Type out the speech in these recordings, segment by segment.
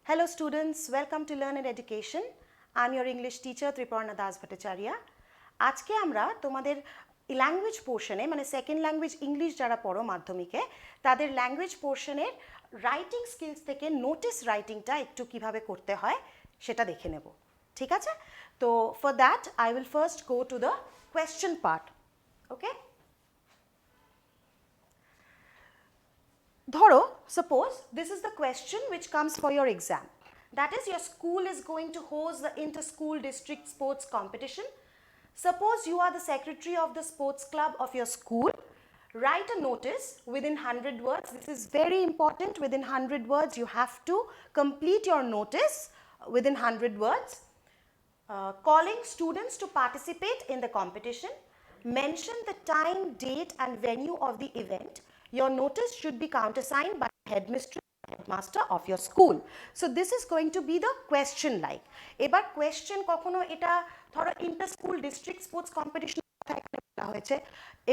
Hello students, welcome to Learn and Education. I'm your English teacher Triparna Das Bhattacharya. আজকে আমরা তোমাদের language পোর্শনে মানে second language English যারা পড়ো মাধ্যমিকে তাদের ল্যাঙ্গুয়েজ পোর্শনের রাইটিং স্কিলস থেকে নোটিস রাইটিংটা একটু কিভাবে করতে হয় সেটা দেখে নেব। ঠিক আছে? তো for that I will first go to the question part. Okay? ধরো, suppose this is the question which comes for your exam. That is, your school is going to host the inter-school district sports competition. Suppose you are the secretary of the sports club of your school. Write a notice within 100 words. This is very important. Within 100 words, you have to complete your notice within 100 words. Calling students to participate in the competition. Mention the time, date and venue of the event. Your notice should be countersigned by the headmaster of your school. So this is going to be the question like. এবার question কখনো এটা ধরো inter school district sports competition হয়েছে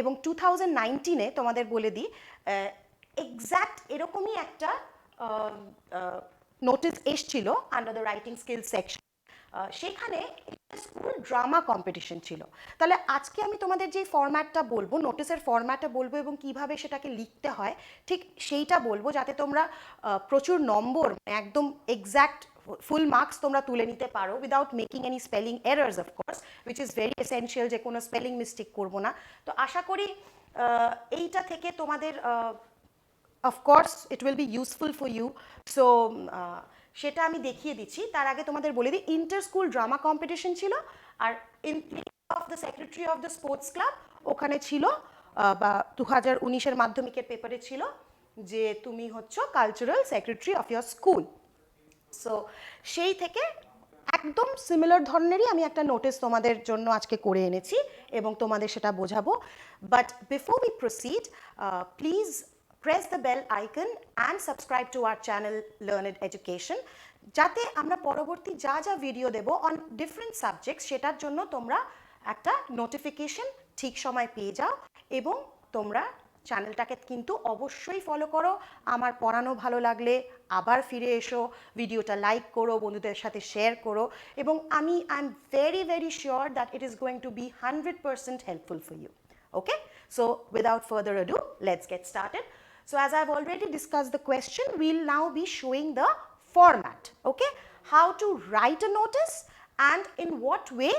এবং 2019-এ তোমাদের বলে দিই exact এরকমই একটা নোটিস এসছিল under the writing skill section. সেখানে স্কুল ড্রামা কম্পিটিশন ছিল। তাহলে আজকে আমি তোমাদের যে ফরম্যাটটা বলবো, নোটিসের ফরম্যাটটা বলবো এবং কিভাবে সেটাকে লিখতে হয় ঠিক সেইটা বলবো, যাতে তোমরা প্রচুর নম্বর একদম এক্স্যাক্ট ফুল মার্কস তোমরা তুলে নিতে পারো without making any spelling errors of course, which is very essential, যে কোনো স্পেলিং মিস্টেক করবো না। তো আশা করি এইটা থেকে তোমাদের of course it will be useful for you. So সেটা আমি দেখিয়ে দিচ্ছি। তার আগে তোমাদের বলে দিই ইন্টার স্কুল ড্রামা কম্পিটিশন ছিল, আর in place of the secretary of the sports club ওখানে ছিল বা 2019-এর মাধ্যমিকের পেপারে ছিল যে তুমি হচ্ছ cultural secretary of your school. So সেই থেকে একদম সিমিলার ধরনেরই আমি একটা নোটিস তোমাদের জন্য আজকে করে এনেছি এবং তোমাদের সেটা বোঝাবো। But before we proceed, please press the bell icon and subscribe to our channel Learned Education, যাতে আমরা পরবর্তী যা যা ভিডিও দেব অন ডিফারেন্ট সাবজেক্টস সেটার জন্য তোমরা একটা নোটিফিকেশন ঠিক সময় পেয়ে যাও। এবং তোমরা চ্যানেলটাকে কিন্তু অবশ্যই ফলো করো। আমার পড়ানো ভালো লাগলে আবার ফিরে এসো, ভিডিওটা লাইক করো, বন্ধুদের সাথে শেয়ার করো, এবং I am very very sure that it is going to be 100% helpful for you. Okay, so without further ado let's get started. So as I've already discussed the question, we'll now be showing the format, okay? How to write a notice and in what way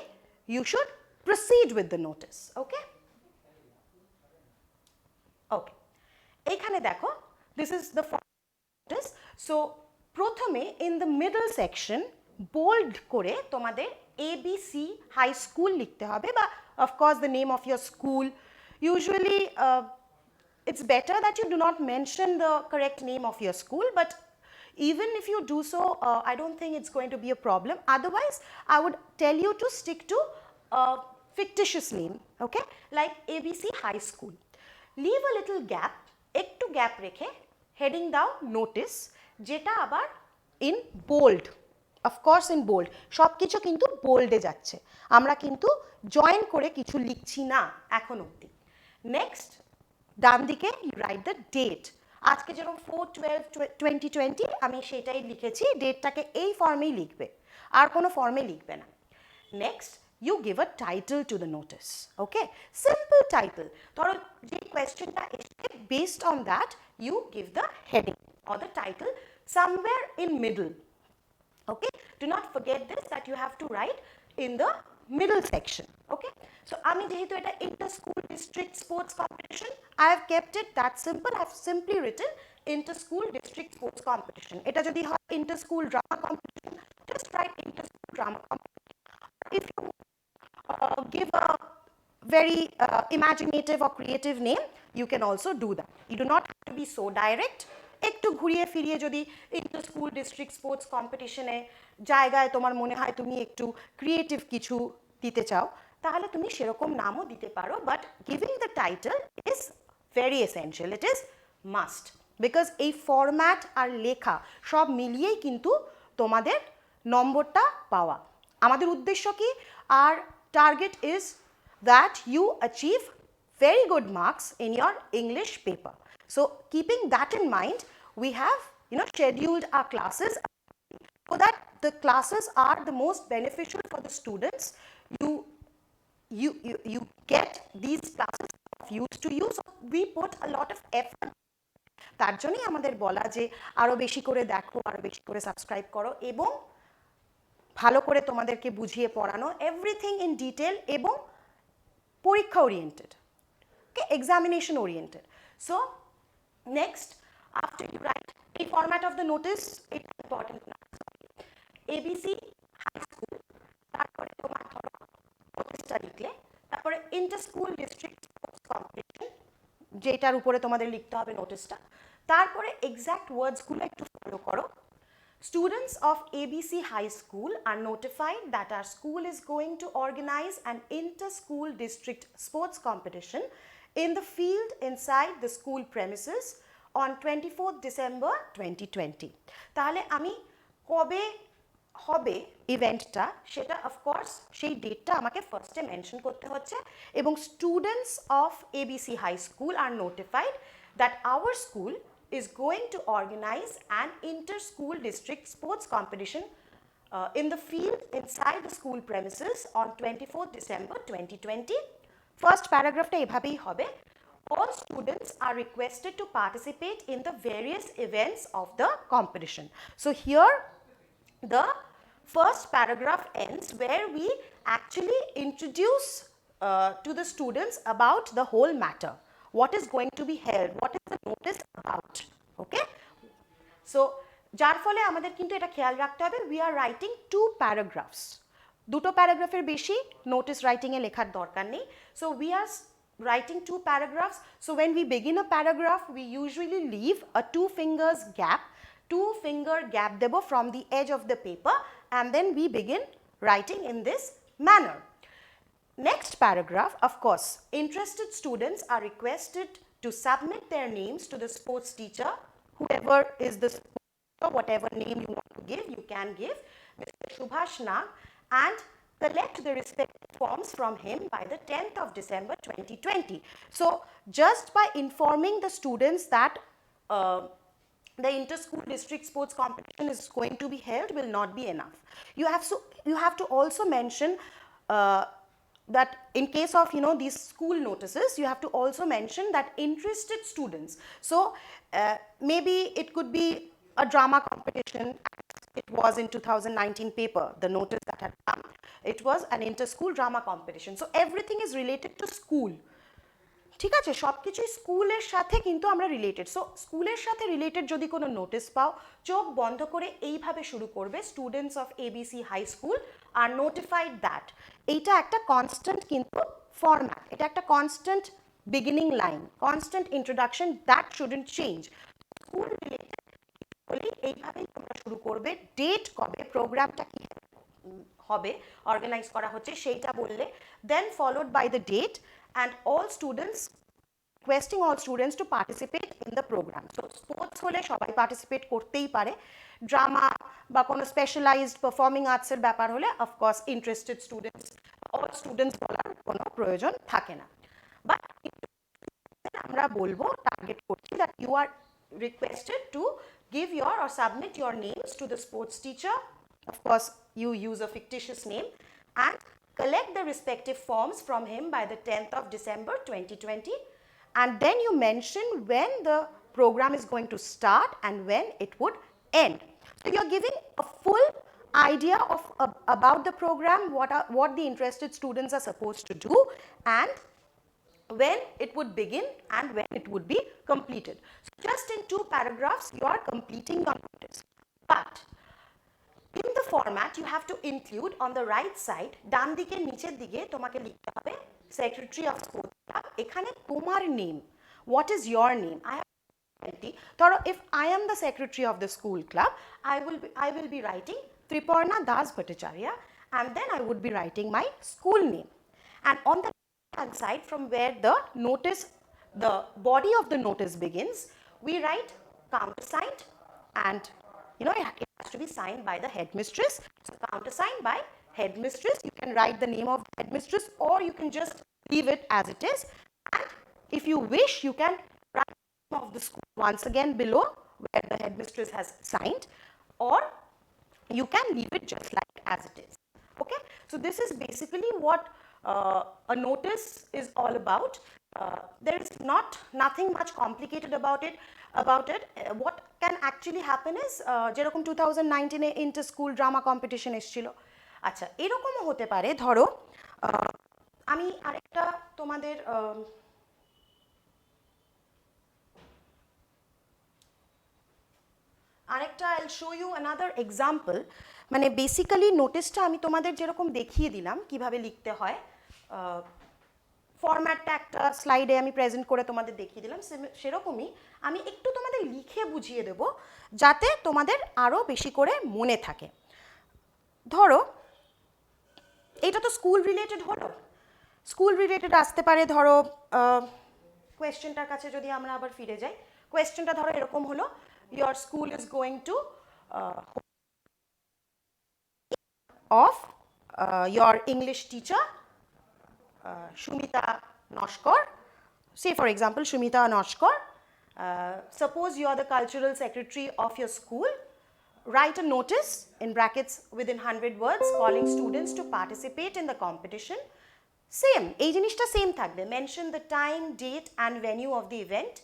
you should proceed with the notice, okay? Okay. এখানে দেখো, this is the format notice. So প্রথমে in the middle section bold করে তোমাদের ABC High School লিখতে হবে, বা of course the name of your school. Usually it's better that you do not mention the correct name of your school, but even if you do so, I don't think it's going to be a problem. Otherwise, I would tell you to stick to a fictitious name, okay? Like ABC High School. Leave a little gap, একটু gap রেখে heading দাও notice, যেটা আবার in bold, of course in bold. সব কিছু কিন্তু বোল্ডে যাচ্ছে, আমরা কিন্তু জয়েন করে কিছু লিখছি না এখন অবধি। নেক্সট ডান দিকে ইউ রাইট দ্য ডেট। আজকে যেরকম 4/12/2020 আমি সেটাই লিখেছি, ডেটটাকে এই ফর্মেই লিখবে, আর কোনো ফর্মে লিখবে না। Next you give a title to the notice, okay? Simple title. ধরো যে কোয়েশ্চেনটা এসে based on that you give the heading or the title somewhere in middle, okay? Do not forget this, that you have to write in the middle section, okay? So আমি যেহেতু এটা inter school district sports competition, I have kept it that simple. I have simply written inter school district sports competition. এটা যদি হয় inter school drama competition, just write inter school drama competition. If you give a very imaginative or creative name, you can also do that. You do not have to be so direct. একটু ঘুরিয়ে ফিরিয়ে যদি inter school district sports কম্পিটিশনে জায়গায় তোমার মনে হয় তুমি একটু ক্রিয়েটিভ কিছু দিতে চাও, তাহলে তুমি সেরকম নামও দিতে পারো। But giving the title is very essential, it is must, because এই ফরম্যাট আর লেখা সব মিলিয়েই কিন্তু তোমাদের নম্বরটা পাওয়া। আমাদের উদ্দেশ্য কি? আর target is that you achieve very good marks in your English paper. So keeping that in mind, we have scheduled our classes so that the classes are the most beneficial for the students. You get these classes of use to you, so we put a lot of effort. তার জন্যই আমাদের বলা যে আরো বেশি করে দেখো, আরো বেশি করে সাবস্ক্রাইব করো এবং ভালো করে তোমাদেরকে বুঝিয়ে পড়ানো, এভরিথিং ইন ডিটেল এবং পরীক্ষা oriented, okay, examination oriented. So next, after you write the format of the notice, it's important না, ABC হাই স্কুল, তারপরে তোমার ধরো নোটিশটা লিখলে, তারপরে inter school district sports competition, যেটার উপরে তোমাদের লিখতে হবে নোটিশটা, তারপরে এক্স্যাক্ট ওয়ার্ডসগুলো একটু ফলো করো। Students of ABC High School are notified that our school is going to organize an inter-school district sports competition in the field inside the school premises on 24th December 2020. তাহলে আমি কবে হবে ইভেন্টটা সেটা of course সেই ডেটটা আমাকে ফার্স্টে মেনশন করতে হচ্ছে, এবং students of ABC High School are notified that our school is going to organize an inter-school district sports competition in the field inside the school premises on 24th December 2020. First paragraphটা এভাবেই হবে, all students are requested to participate in the various events of the competition. So here the first paragraph ends where we actually introduce to the students about the whole matter. What is going to be held, what is the notice about, okay? So যার ফলে আমাদের কিন্তু এটা খেয়াল রাখতে হবে, we are writing 2 paragraphs, দুটো প্যারাগ্রাফের বেশি নোটিস রাইটিং এ লেখার দরকার নেই। So we are writing 2 paragraphs. So when we begin a paragraph, we usually leave a 2 fingers gap, 2-finger gap debo from the edge of the paper, and then we begin writing in this manner. Next paragraph, of course, interested students are requested to submit their names to the sports teacher, whoever is the sports teacher, whatever name you want to give, you can give, Mr. Subhash Nag, and collect the respective forms from him by the 10th of December 2020. So just by informing the students that the inter-school district sports competition is going to be held will not be enough. You have to also mention that in case of these school notices, you have to also mention that interested students. So maybe it could be a drama competition. It was in 2019 paper, the notice that had come. It was an inter-school drama competition. So everything is related to school. ঠিক আছে, সব কিছুই স্কুলের সাথে কিন্তু আমরা related. So স্কুলের সাথে রিলেটেড যদি কোনো নোটিস পাও, চোখ বন্ধ করে এইভাবে শুরু করবে, students of ABC high school are notified that. এইটা একটা কনস্ট্যান্ট কিন্তু ফরম্যাট, এটা একটা constant beginning line, constant introduction, that shouldn't change. School related বলে এইভাবেই তোমরা শুরু করবে। ডেট কবে, প্রোগ্রামটা কি হবে, অর্গানাইজ করা হচ্ছে সেইটা বললে, then followed by the date, and all students, requesting all students to participate in the program. So sports hole shobai participate kortei pare, drama ba kono specialized performing arts er byapar hole of course interested students, all students bolar kono proyojon thake na, but আমরা বলবো target করছি that you are requested to give your or submit your names to the sports teacher. Of course you use a fictitious name and collect the respective forms from him by the 10th of December 2020, and then you mention when the program is going to start and when it would end. So you're giving a full idea of about the program, what the interested students are supposed to do, and when it would begin and when it would be completed. So just in 2 paragraphs you are completing your notice. But in the format you have to include on the right side, ডান দিকে নিচের দিকে তোমাকে লিখতে হবে secretary of sports club. এখানে তোমার name, what is your name? I have 20. ধরো if I am the secretary of the school club, I will be writing Triparna Das Bhattacharya, and then I would be writing my school name. And on the right hand side from where the notice, the body of the notice begins, we write countersigned, and it has to be signed by the headmistress. So countersigned by headmistress. You can write the name of the headmistress or you can just leave it as it is. And if you wish, you can write the name of the school once again below where the headmistress has signed, or you can leave it just like as it is. Okay, so this is basically what a notice is all about. There is nothing much complicated about it. What can actually happen is যেরকম 2019 এ inter school drama competition এসেছিল, আচ্ছা এরকমও হতে পারে ধরো আমি আরেকটা তোমাদের আরেকটা আইল শো ইউ অ্যানাদার এক্সাম্পল। মানে বেসিক্যালি নোটিসটা আমি তোমাদের যেরকম দেখিয়ে দিলাম কিভাবে লিখতে হয়, ফরম্যাটটা একটা স্লাইডে আমি প্রেজেন্ট করে তোমাদের দেখিয়ে দিলাম, সেরকমই আমি একটু তোমাদের লিখে বুঝিয়ে দেব যাতে তোমাদের আরও বেশি করে মনে থাকে। ধরো এটা তো স্কুল রিলেটেড হলো, স্কুল রিলেটেড আসতে পারে ধরো কোয়েশ্চেনটার কাছে যদি আমরা আবার ফিরে যাই, কোয়েশ্চেনটা ধরো এরকম হলো, your school is going to of your English teacher Shumita Noshkor. Say for example Shumita Noshkor, suppose you are the cultural secretary of your school, write a notice in brackets within 100 words calling students to participate in the competition. Same এই জিনিসটা same থাকবে, mention the time, date and venue of the event,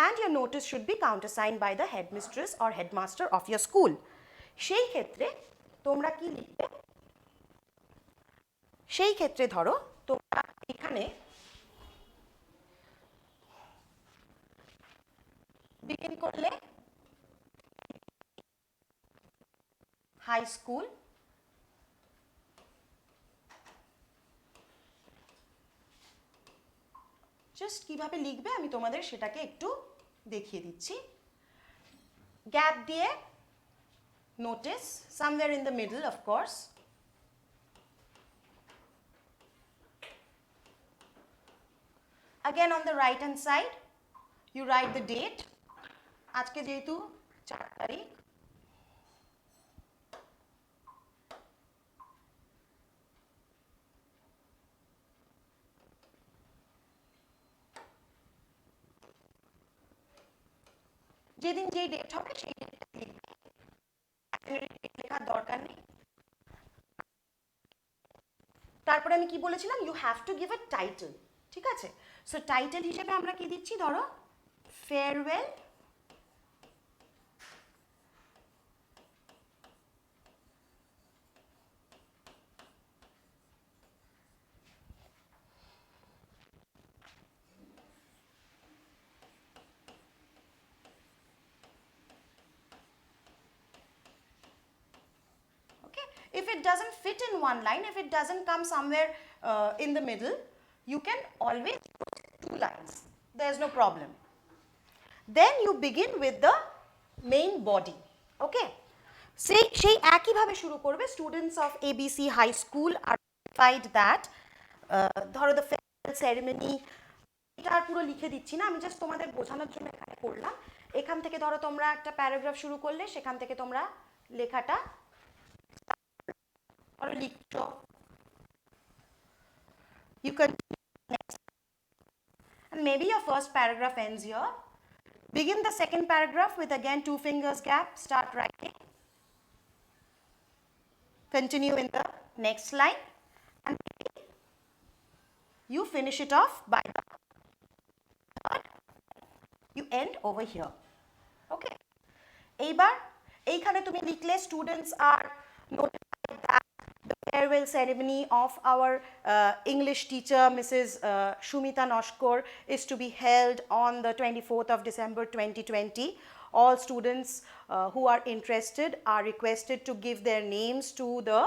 and your notice should be countersigned by the headmistress or headmaster of your school. সেই ক্ষেত্রে তোমরা কি লিখবে, সেই ক্ষেত্রে ধরো তোমরা এখানে বিগিন করলে হাই স্কুল, জাস্ট কিভাবে লিখবে আমি তোমাদের সেটাকে একটু দেখিয়ে দিচ্ছি। গ্যাপ দিয়ে notice somewhere in the middle of course, again on the right hand side you write the date, আজকে যেহেতু 4 তারিখ, যেদিন যেই ডেট হবে সেই ডেটটা লিখবে, লেখার দরকার নেই। তারপরে আমি কি বলেছিলাম, you have to give a title, ঠিক আছে? সো টাইটেল হিসেবে আমরা কি দিচ্ছি, ধরো farewell if it doesn't fit in one line, if it doesn't come somewhere in the middle, you can always put 2 lines, there's no problem. Then you begin with the main body, okay? সেই একইভাবে শুরু করবে, students of A B C high school are notified that ধরো the farewell ceremony, এটা আর পুরো লিখে দিচ্ছি না, আমি জাস্ট তোমাদের বোঝানোর জন্য এখানে করলাম। এখান থেকে ধরো তোমরা একটা প্যারাগ্রাফ শুরু করলে, সেখান থেকে তোমরা লেখাটা লিখছো, you continue and maybe your first paragraph ends here. Begin the second paragraph with again 2 fingers gap, start writing, continue in the next line and you finish it off by the third, you end over here, okay? এইবার এইখানে তুমি লিখলে students are notified that the farewell ceremony of our English teacher Mrs. Shumita Noshkor is to be held on the 24th of December 2020. All students who are interested are requested to give their names to the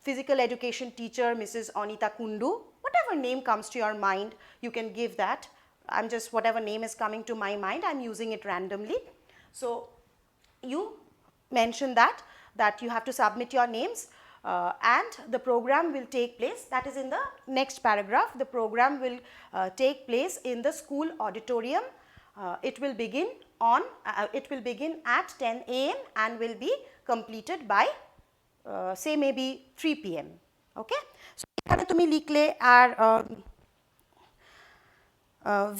physical education teacher Mrs. Anita Kundu. Whatever name comes to your mind, you can give that. I'm just, whatever name is coming to my mind, I'm using it randomly. So you mention that you have to submit your names and the program will take place, that is in the next paragraph, the program will take place in the school auditorium. It will begin at 10 AM and will be completed by say maybe 3 PM, okay? So এখানে তুমি লিখলে আর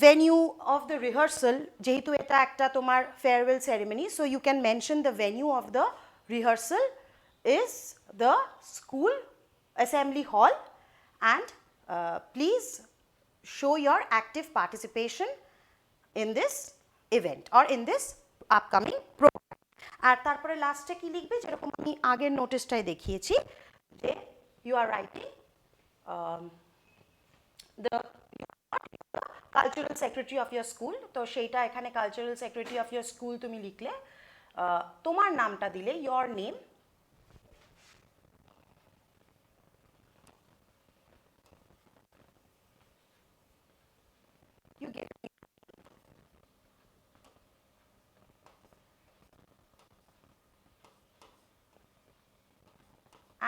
venue of the rehearsal, যেহেতু এটা একটা তোমার farewell ceremony, so you can mention the venue of the rehearsal is the school assembly hall, and please show your active participation in this event or in this upcoming program. আর তারপরে লাস্টে কি লিখবে, যেরকম আমি আগের নোটিশটাই দেখিয়েছি যে you are writing the cultural secretary of your school. তো সেইটা এখানে cultural secretary of your school তুমি লিখলে, তোমার নামটা দিলে your name, you get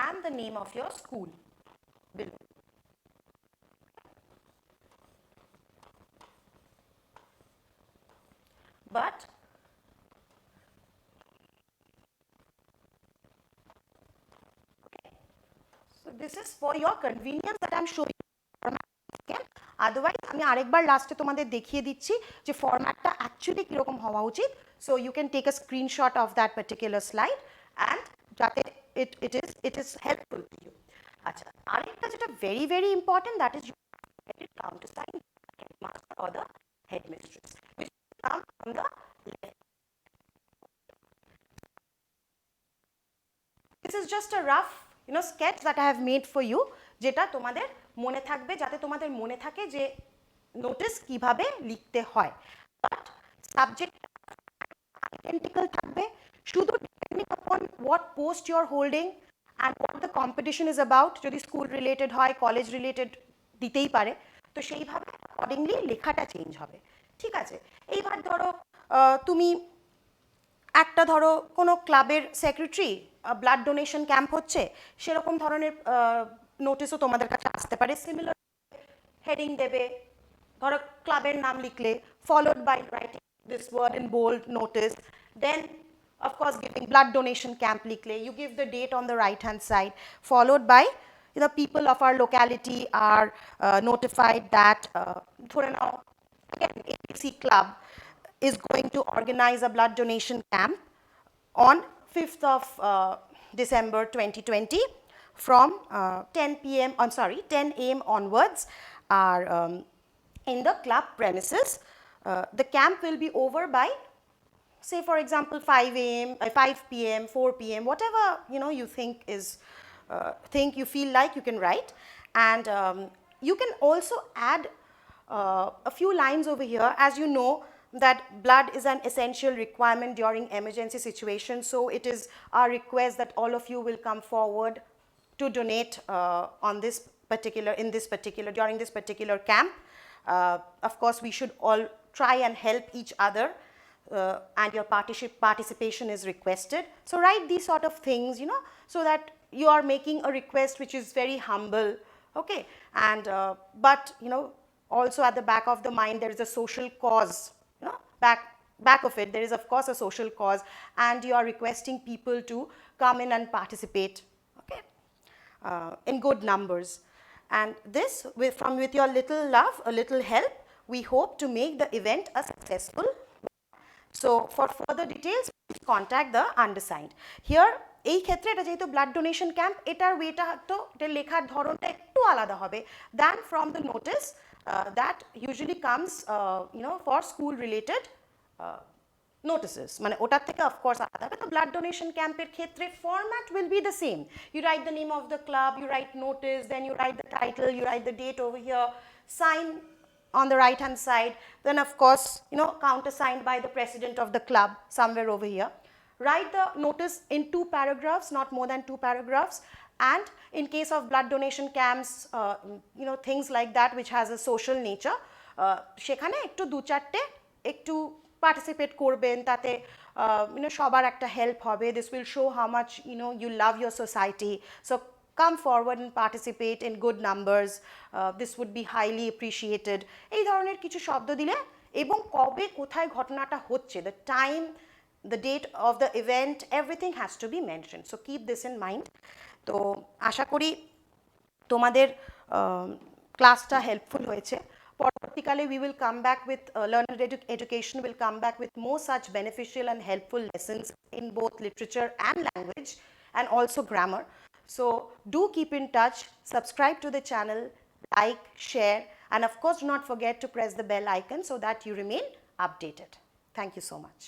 and the name of your school below. But so this is for your convenience that I'm showing you. Otherwise আমি আরেকবার লাস্টে তোমাদের দেখিয়ে দিচ্ছি যে ফরম্যাটটা অ্যাকচুয়ালি কিরকম হওয়া উচিত, so you can take a screenshot of that particular slide and যাতে it is helpful to you. আচ্ছা, আরেকটা যেটা very very important, that is you countersign headmaster or the headmistress, which come from the left. This is just a rough sketch that I have made for you, যেটা তোমাদের মনে থাকবে, যাতে তোমাদের মনে থাকে যে নোটিস কিভাবে লিখতে হয়। বাট সাবজেক্ট আইডেন্টিক্যাল থাকবে, শুধু depending upon what post you are holding and what the competition is about. যদি স্কুল রিলেটেড হয়, কলেজ রিলেটেড দিতেই পারে, তো সেইভাবে অ্যাকর্ডিংলি লেখাটা চেঞ্জ হবে। ঠিক আছে, এইবার ধরো তুমি একটা ধরো কোনো ক্লাবের সেক্রেটারি, ব্লাড ডোনেশন ক্যাম্প হচ্ছে, সেরকম ধরনের নোটিশও তোমাদের কাছে আসতে পারে। সিমিলার হেডিং দেবে, ধরো ক্লাবের নাম লিখলে, followed by writing this word in bold notice, then of course giving blood donation camp likhle, you give the date on the right hand side, followed by the people of our locality are notified that thore now again ABC club is going to organize a blood donation camp on 5th of December 2020 from 10 p.m. 10 a.m. onwards are in the club premises. The camp will be over by, say for example, 5 a.m., 5 p.m., 4 p.m., whatever you think is you feel like, you can write. And you can also add a few lines over here. As you know that blood is an essential requirement during emergency situations, so it is our request that all of you will come forward to donate during this particular camp. Of course we should all try and help each other, and your participation is requested. So write these sort of things, so that you are making a request which is very humble, okay, and but also at the back of the mind there is a social cause, back of it there is of course a social cause, and you are requesting people to come in and participate, okay, in good numbers. And this with your little love, a little help, we hope to make the event a successful. So for further details please contact the undersigned. Here এই ক্ষেত্রে এটা যেহেতু blood donation camp, এটার ওয়েটা তো এটা লেখার ধরনটা একটু আলাদা হবে than from the notice that usually comes for school related notices, মানে ওটার থেকে অফকোর্স আলাদা হবে। তো ব্লাড ডোনেশন ক্যাম্পের ক্ষেত্রে format will be the same, you write the name of the club, you write notice, then you write the title, you write the date over here, sign on the right hand side, then of course countersigned by the president of the club somewhere over here. Write the notice in 2 paragraphs, not more than 2 paragraphs. And in case of blood donation camps, things like that which has a social nature, সেখানে একটু 2-4টে একটু participate করবেন, তাতে সবার একটা help হবে। This will show how much you love your society, so come forward and participate in good numbers, this would be highly appreciated. এই ধরনের কিছু শব্দ দিলে, এবং কবে কোথায় ঘটনাটা হচ্ছে, the time, the date of the event, everything has to be mentioned, so keep this in mind. তো আশা করি তোমাদের ক্লাসটা হেল্পফুল হয়েছে। পরবর্তীকালে we will come back with learner education will come back with more such beneficial and helpful lessons in both literature and language and also grammar. So do keep in touch, subscribe to the channel, like, share, and of course do not forget to press the bell icon so that you remain updated. Thank you so much.